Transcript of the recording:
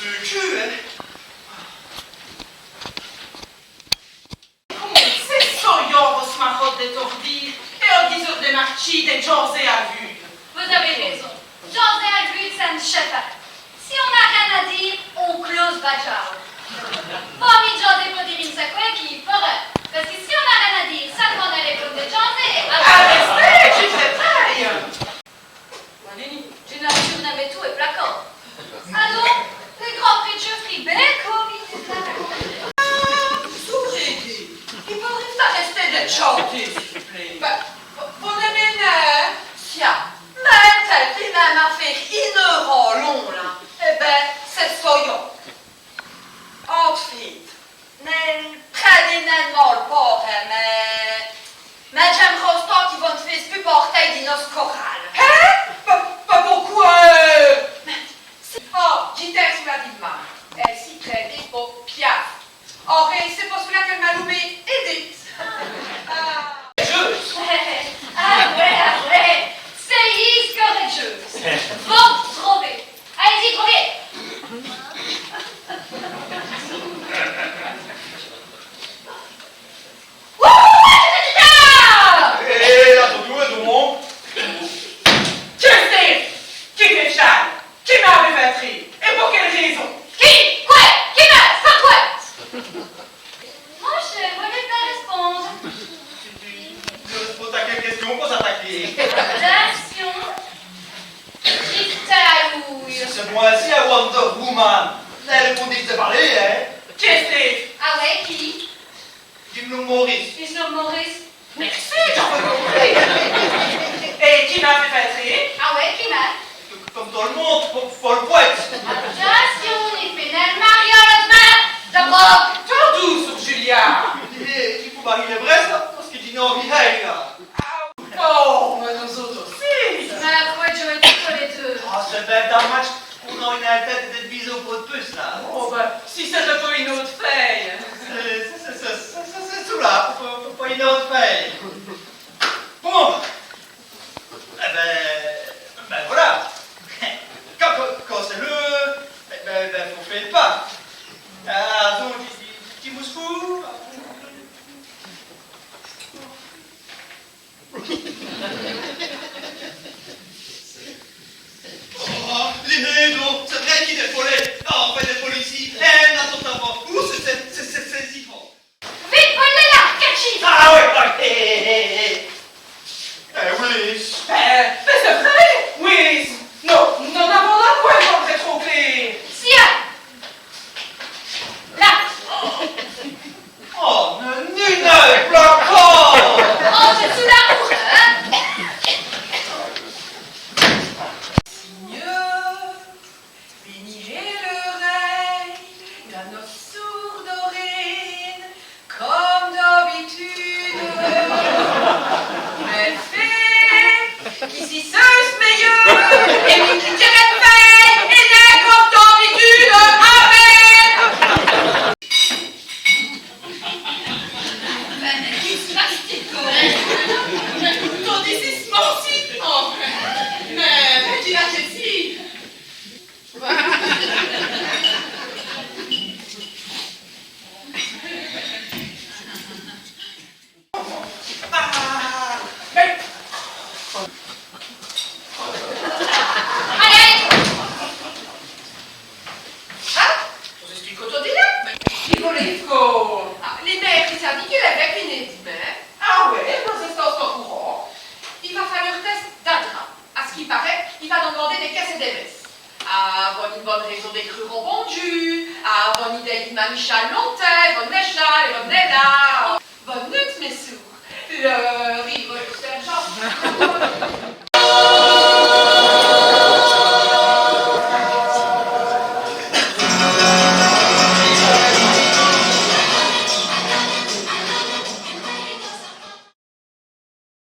le cul, hein. C'est soyant, vos smarot de tordir, et en disant de marchi, de José à vue. Vous avez raison. José à vue, ça ne chait pas. Si on n'a rien à dire, on close Bajao. Parmi José pour dire une seconde qui ferait. Parce que si on n'a rien à dire, ça demande les blocs de José. Arrêtez, tu fais taille. Manini, j'ai nature d'un tout et placard. Alors, les grands précieux fribés, comme ils disent là. Souriez, il faudrait pas rester de chanter, s'il vous plaît. Vous l'aimez, non? Tiens, mais tel qui même a fait une heure long, là. Eh ben, c'est soyant. Ensuite, nel traditionnellement le port, mais j'aime Rostand qui vont te faire plus porter d'une os chorale. Hein? Pas pourquoi? Oh, j'étais sur la vie de ma. Elle s'y crédit au piaf. Or, c'est pour cela qu'elle m'a loupé Edith. Ah ouais, c'est is courageuse. Bon, trouvez. Allez-y, trouvez. Et attends-nous, et tout le monde. Steve, qui fait Charles? Qui m'a révétré? Et pour quelle raison? Qui? Quoi? Qui m'a? Sans quoi? Mon cher, vous n'êtes pas répondre. Je pose à quelle question pour s'attaquer? Attention. Chitaouille. C'est moi-ci à Wonder Woman. Vous avez répondu que c'est parlé, hein? Qui est Steve? Ah ouais, qui? Dis-nous Maurice. Monsieur Maurice. Merci, j'en veux compris. Et qui m'a révétré? Ah ouais, qui m'a? Comme tout le monde, faut le poète. Attention, les pénales Maria Lodman. D'abord. Tant douce, Julia. Il faut marier les Brest, parce qu'il dit non, il est là. Oh, mais nous autres aussi. Ma foi, je vais tous les deux. Ah, c'est bête d'un match. On a une tête de bisous pour de puce, là. Oh, ben, si c'était pas une autre feuille. C'est tout là, faut pas une autre feuille. Bon. Ben voilà. Quand c'est le, faut faire le pas. Ah, donc, petit mouscou. Oh, les donc, c'est vrai qu'il est follet. Ah, on fait des policiers. Eh, n'attends pas. Où c'est ifons. Vite, prenez là, catchy. Ah ouais, oui. Mais c'est vrai, oui. Non, nous n'en avons la point pour être trompés. Sia. Là. Oh, Nina, placard. Oh, je suis là pour hein. Seigneur, bénissez l'oreille de nos sourdes oreilles, comme d'habitude. Mais fait qu'ici c'est meilleur, et lui qui dirait de veille, et n'est comme d'habitude. Amen. Qui se passe-t-il? Ton désistement si. Oh, mais dis la Jessie. Ah, mais Allez. Je suis cotodilla. il faut les faux. Les mères qui s'indiquent avec une édime. Ah ouais, dans ce sens au courant. Il va falloir test d'intra. À ce qui paraît, il va nous demander des caisses et des messes. Avoir une bonne raison d'écrire au bon Dieu, avoir une idée d'une manicha longtemps, bonne méchale, et bonne là.